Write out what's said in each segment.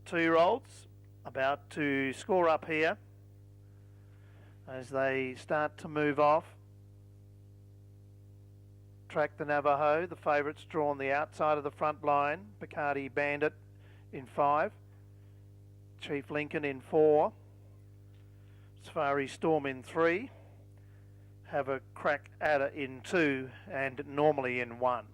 2-year-olds about to score up here as they start to move off. Track the Navajo, the favourites drawn the outside of the front line. Bacardi Bandit in 5. Chief Lincoln in 4. Safari Storm in 3. Have a Crack at it in 2 and Normally in 1.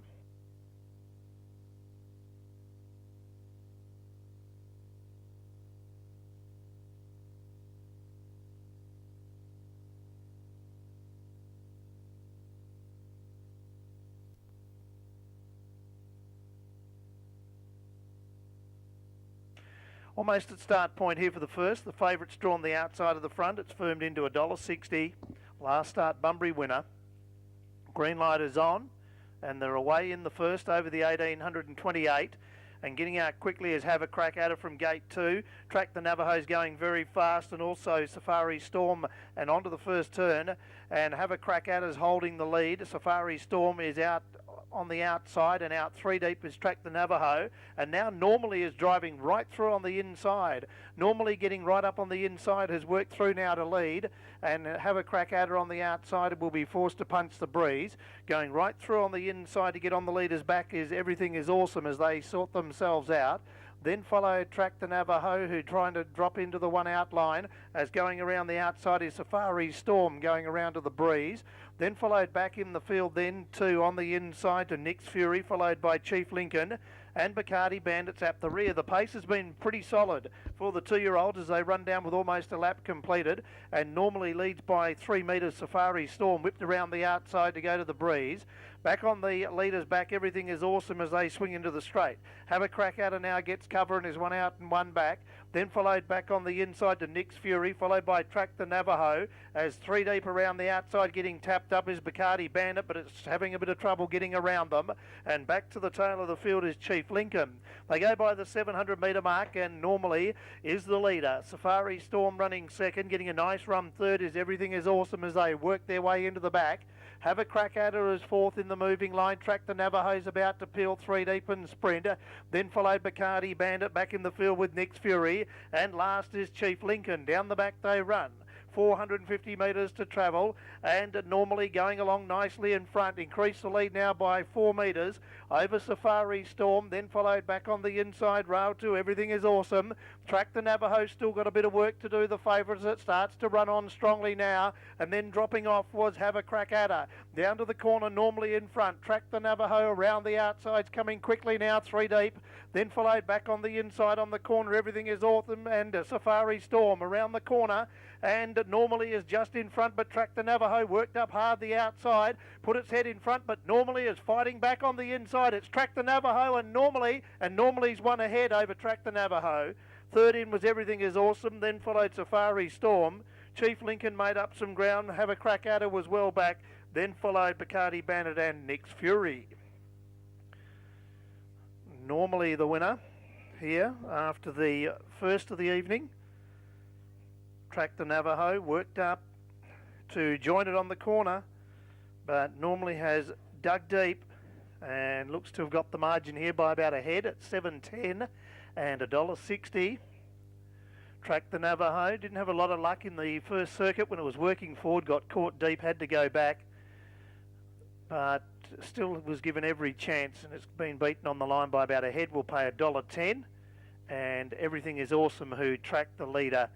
Almost at start point here for the first. The favourite's drawn the outside of the front. It's firmed into $1.60. Last start Bunbury winner. Green light is on and they're away in the first over the 1828. And getting out quickly is Have a Crack at it from gate 2. Track the Navajo's going very fast, and also Safari Storm and onto the first turn. And Have a Crack at it is holding the lead. Safari Storm is out on the outside, and out 3 deep is Track the Navajo, and now Normally is driving right through on the inside. Normally getting right up on the inside has worked through now to lead, and Have a Crack at her on the outside will be forced to punch the breeze. Going right through on the inside to get on the leader's back is Everything is Awesome as they sort themselves out. Then followed Track the Navajo, who trying to drop into the one out line, as going around the outside is Safari Storm going around to the breeze. Then followed back in the field then 2 on the inside to Nick's Fury, followed by Chief Lincoln and Bacardi Bandits at the rear. The pace has been pretty solid for the 2-year-olds as they run down with almost a lap completed, and Normally leads by 3 metres. Safari Storm whipped around the outside to go to the breeze. Back on the leader's back, Everything is Awesome as they swing into the straight. Have a Crack at it now gets cover and is 1 out and 1 back. Then followed back on the inside to Nick's Fury, followed by Track the Navajo, as 3 deep around the outside getting tapped up is Bacardi Bandit, but it's having a bit of trouble getting around them. And back to the tail of the field is Chief Lincoln. They go by the 700 metre mark, and Normally is the leader. Safari Storm running second, getting a nice run third is Everything is Awesome as they work their way into the back. Have a Crack at her as 4th in the moving line. Track the Navajo's about to peel 3 deep and sprint. Then followed Bacardi Bandit back in the field with Nick's Fury. And last is Chief Lincoln. Down the back they run. 450 metres to travel, and Normally going along nicely in front. Increase the lead now by 4 metres over Safari Storm, then followed back on the inside rail to Everything is Awesome. Track the Navajo still got a bit of work to do. The favourites, it starts to run on strongly now, and then dropping off was Have a Crack at her. Down to the corner, Normally in front. Track the Navajo around the outsides, coming quickly now 3 deep, then followed back on the inside on the corner. Everything is Awesome and Safari Storm around the corner, and Normally is just in front, but Track the Navajo worked up hard the outside, put its head in front, but Normally is fighting back on the inside. It's Track the Navajo and Normally's 1 ahead over Track the Navajo. Third in was Everything is Awesome, then followed Safari Storm. Chief Lincoln made up some ground. Have a Crack at her was well back, then followed Bacardi Bandit and Nick's Fury. Normally the winner here after the first of the evening. Track the Navajo worked up to join it on the corner, but Normally has dug deep and looks to have got the margin here by about a head at 7.10 and $1.60. Track the Navajo didn't have a lot of luck in the first circuit when it was working forward, got caught deep, had to go back, but still was given every chance, and it's been beaten on the line by about a head. Will pay $1.10, and Everything is Awesome, who tracked the leader,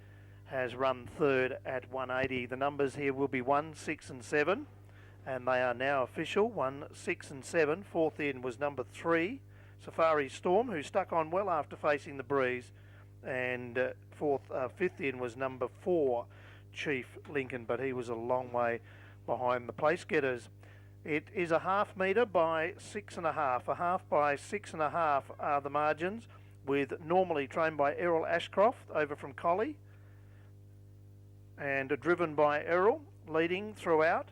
has run third at 180. The numbers here will be 1, 6 and 7, and they are now official. 1, 6 and 7. 4th in was number 3, Safari Storm, who stuck on well after facing the breeze, and 5th in was number 4, Chief Lincoln, but he was a long way behind the place getters. It is a half metre by 6.5. A half by 6.5 are the margins, with Normally trained by Errol Ashcroft over from Collie, and driven by Errol, leading throughout.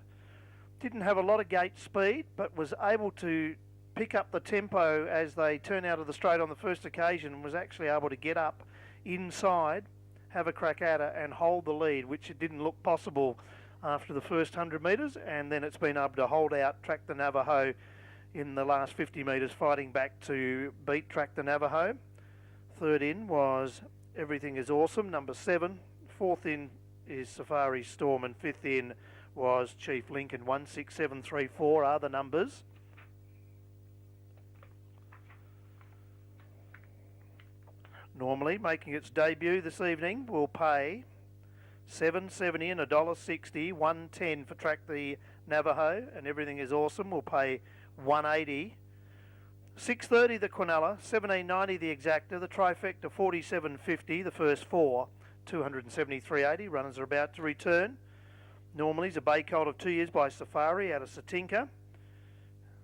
Didn't have a lot of gate speed, but was able to pick up the tempo as they turn out of the straight on the first occasion, and was actually able to get up inside, Have a Crack at her, and hold the lead, which it didn't look possible after the first 100 metres, and then it's been able to hold out Track the Navajo in the last 50 metres, fighting back to beat Track the Navajo. Third in was Everything Is Awesome, number 7. Fourth in is Safari Storm, and fifth in was Chief Lincoln. 16734 are the numbers. Normally, making its debut this evening, will pay $7.70 and $1.60, $1.10 for Track the Navajo, and Everything Is Awesome will pay $1.80. $6.30 the Quinella, $17.90 the Exacta, the Trifecta $47.50, the first four, $273.80. Runners are about to return. Normally's a bay colt of 2 years by Safari out of Satinka.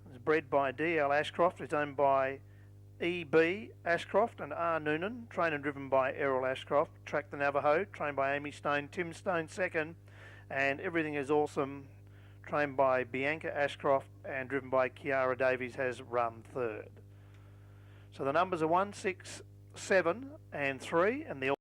It's bred by D.L. Ashcroft. It's owned by E.B. Ashcroft and R. Noonan. Trained and driven by Errol Ashcroft. Track the Navajo, trained by Amy Stone. Tim Stone second. And Everything Is Awesome, trained by Bianca Ashcroft and driven by Kiara Davies, has run third. So the numbers are 1, 6, 7 and 3, and the